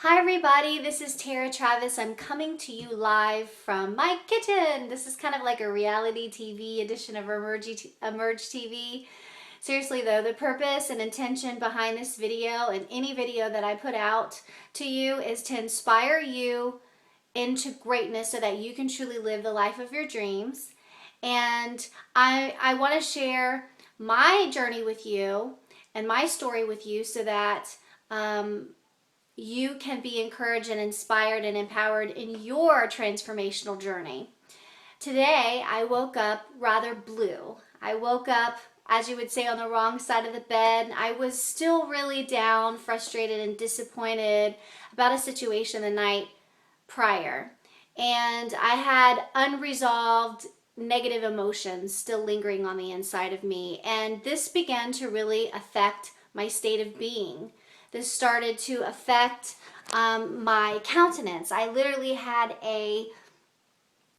Hi everybody, this is Tara Travis. I'm coming to you live from my kitchen. This is kind of like a reality TV edition of Emerge TV. Seriously though, the purpose and intention behind this video and any video that I put out to you is to inspire you into greatness so that you can truly live the life of your dreams. And I want to share my journey with you and my story with you so that you can be encouraged and inspired and empowered in your transformational journey. Today, I woke up rather blue. I woke up, as you would say, on the wrong side of the bed. I was still really down, frustrated, and disappointed about a situation the night prior. And I had unresolved negative emotions still lingering on the inside of me. And this began to really affect my state of being. This started to affect my countenance. I literally had a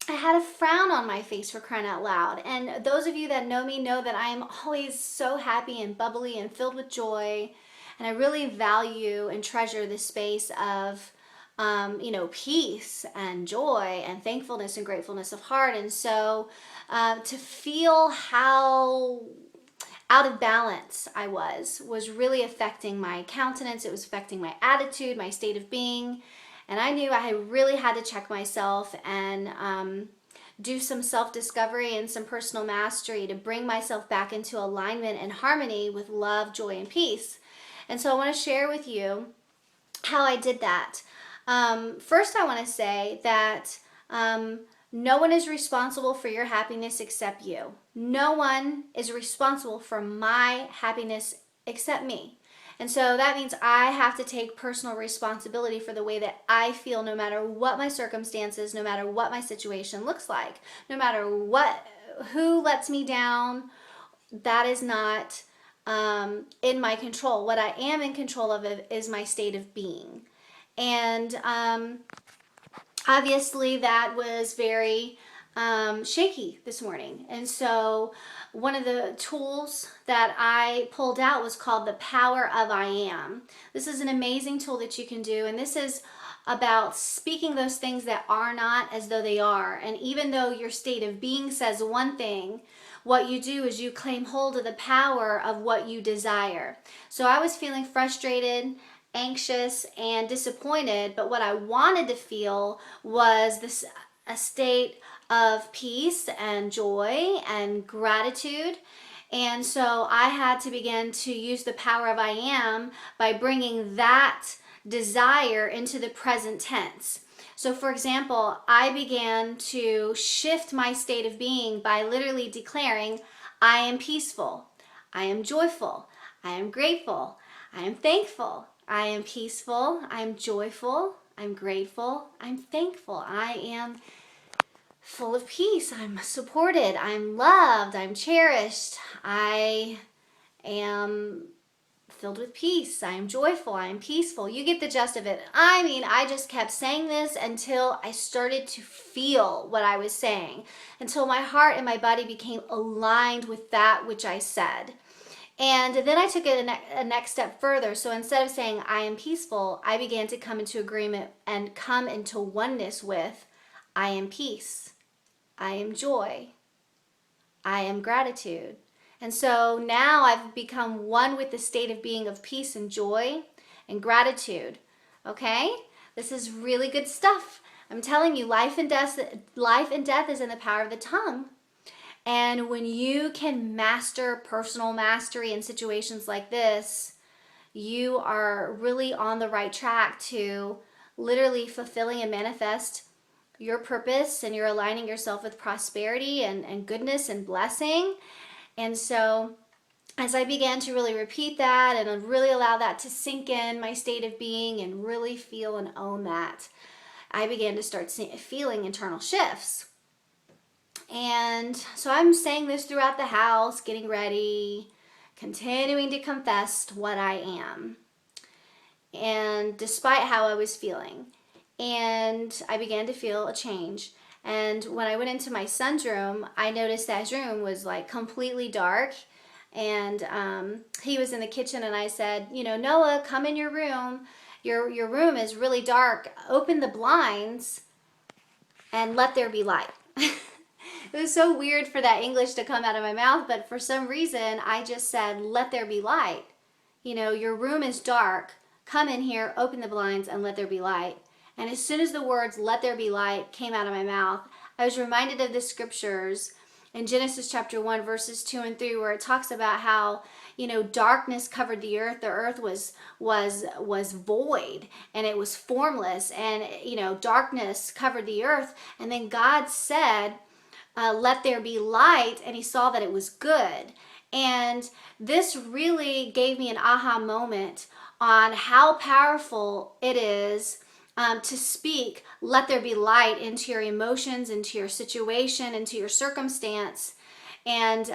frown on my face, for crying out loud. And those of you that know me know that I am always so happy and bubbly and filled with joy. And I really value and treasure this space of, peace and joy and thankfulness and gratefulness of heart. And so to feel how out of balance I was really affecting my countenance. It was affecting my attitude, my state of being. And I knew I really had to check myself and do some self-discovery and some personal mastery to bring myself back into alignment and harmony with love, joy, and peace. And so I want to share with you how I did that. First, I want to say that no one is responsible for your happiness except you. No one is responsible for my happiness except me. And so that means I have to take personal responsibility for the way that I feel, no matter what my circumstances, no matter what my situation looks like, no matter who lets me down. That is not in my control. What I am in control of is my state of being. And obviously that was very shaky this morning. And so one of the tools that I pulled out was called the Power of I Am. This is an amazing tool that you can do, and this is about speaking those things that are not as though they are. And even though your state of being says one thing, what you do is you claim hold of the power of what you desire. So I was feeling frustrated, anxious, and disappointed, but what I wanted to feel was a state of peace and joy and gratitude. And so I had to begin to use the power of I am by bringing that desire into the present tense. So for example, I began to shift my state of being by literally declaring, I am peaceful, I am joyful, I am grateful, I am thankful, I am peaceful, I'm joyful, I'm grateful, I'm thankful, I am full of peace, I'm supported, I'm loved, I'm cherished, I am filled with peace, I am joyful, I am peaceful. You get the gist of it. I mean, I just kept saying this until I started to feel what I was saying, until my heart and my body became aligned with that which I said. And then I took it a next step further. So instead of saying I am peaceful, I began to come into agreement and come into oneness with I am peace, I am joy, I am gratitude. And so now I've become one with the state of being of peace and joy and gratitude. Okay? This is really good stuff. I'm telling you, life and death is in the power of the tongue. And when you can master personal mastery in situations like this, you are really on the right track to literally fulfilling and manifest your purpose, and you're aligning yourself with prosperity and goodness and blessing. And so as I began to really repeat that and really allow that to sink in my state of being and really feel and own that, I began to start feeling internal shifts. And so I'm saying this throughout the house, getting ready, continuing to confess what I am, and despite how I was feeling. And I began to feel a change. And when I went into my son's room, I noticed that his room was like completely dark. And he was in the kitchen, and I said, Noah, come in your room. your room is really dark. Open the blinds and let there be light. It was so weird for that English to come out of my mouth, but for some reason I just said, let there be light. You know, your room is dark. Come in here, open the blinds, and let there be light. And as soon as the words, let there be light, came out of my mouth, I was reminded of the scriptures in Genesis chapter 1, verses 2 and 3, where it talks about how, you know, darkness covered the earth. The earth was void and it was formless, and, you know, darkness covered the earth. And then God said, let there be light, and he saw that it was good. And this really gave me an aha moment on how powerful it is to speak, let there be light, into your emotions, into your situation, into your circumstance. And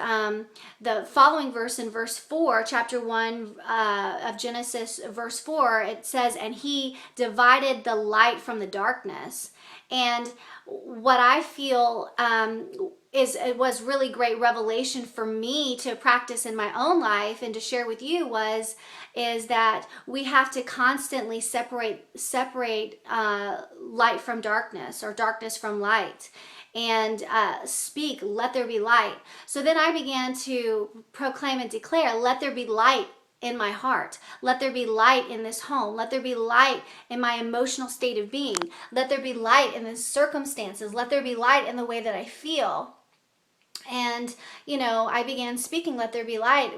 the following verse, in verse 4, chapter 1 of Genesis, verse 4, it says, and he divided the light from the darkness. And what I feel it was really great revelation for me to practice in my own life and to share with you is that we have to constantly separate light from darkness, or darkness from light, and speak, let there be light. So then I began to proclaim and declare, let there be light in my heart. Let there be light in this home. Let there be light in my emotional state of being. Let there be light in the circumstances. Let there be light in the way that I feel. And, you know, I began speaking, let there be light,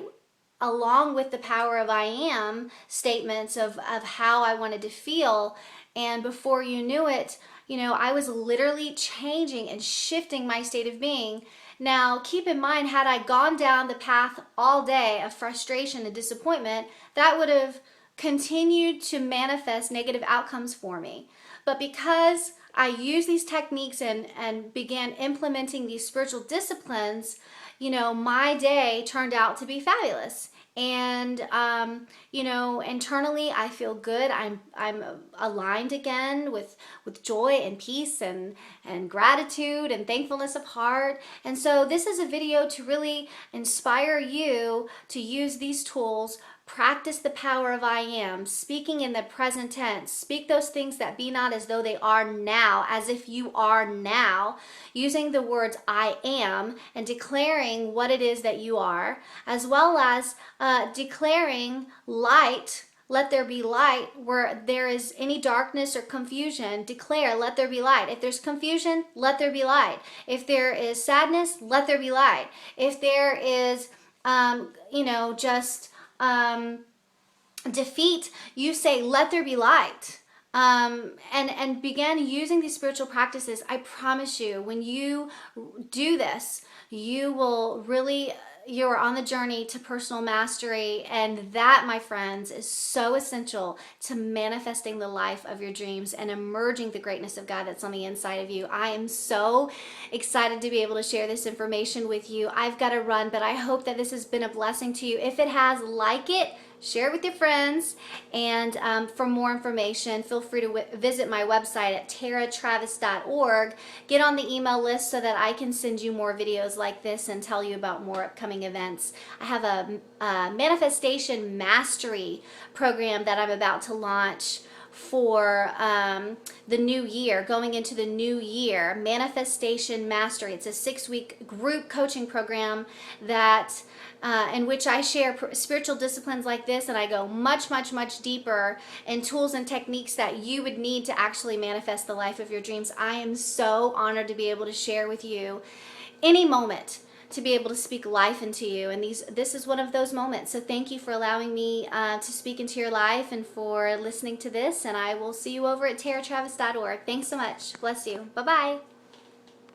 along with the power of I am statements of how I wanted to feel. And before you knew it, you know, I was literally changing and shifting my state of being. Now, keep in mind, had I gone down the path all day of frustration and disappointment, that would have continued to manifest negative outcomes for me. But because I used these techniques and began implementing these spiritual disciplines, you know, my day turned out to be fabulous. And, you know, internally I feel good. I'm aligned again with joy and peace and gratitude and thankfulness of heart. And so this is a video to really inspire you to use these tools. Practice the power of I am, speaking in the present tense. Speak those things that be not as though they are now, as if you are now, using the words I am and declaring what it is that you are, as well as declaring light. Let there be light. Where there is any darkness or confusion, declare, let there be light. If there's confusion, let there be light. If there is sadness, let there be light. If there is, you know, just defeat, you say, let there be light. And began using these spiritual practices. I promise you, when you do this, you will really, you're on the journey to personal mastery. And that, my friends, is so essential to manifesting the life of your dreams and emerging the greatness of God that's on the inside of you. I am so excited to be able to share this information with you. I've got to run, but I hope that this has been a blessing to you. If it has, like it, share it with your friends, and for more information, feel free to visit my website at taratravis.org. Get on the email list so that I can send you more videos like this and tell you about more upcoming events. I have a manifestation mastery program that I'm about to launch for the new year, going into the new year. Manifestation Mastery. It's a 6-week group coaching program that in which I share spiritual disciplines like this, and I go much, much, much deeper in tools and techniques that you would need to actually manifest the life of your dreams. I am so honored to be able to share with you any moment, to be able to speak life into you, and this is one of those moments. So thank you for allowing me to speak into your life and for listening to this, and I will see you over at taratravis.org. Thanks so much. Bless you. Bye-bye.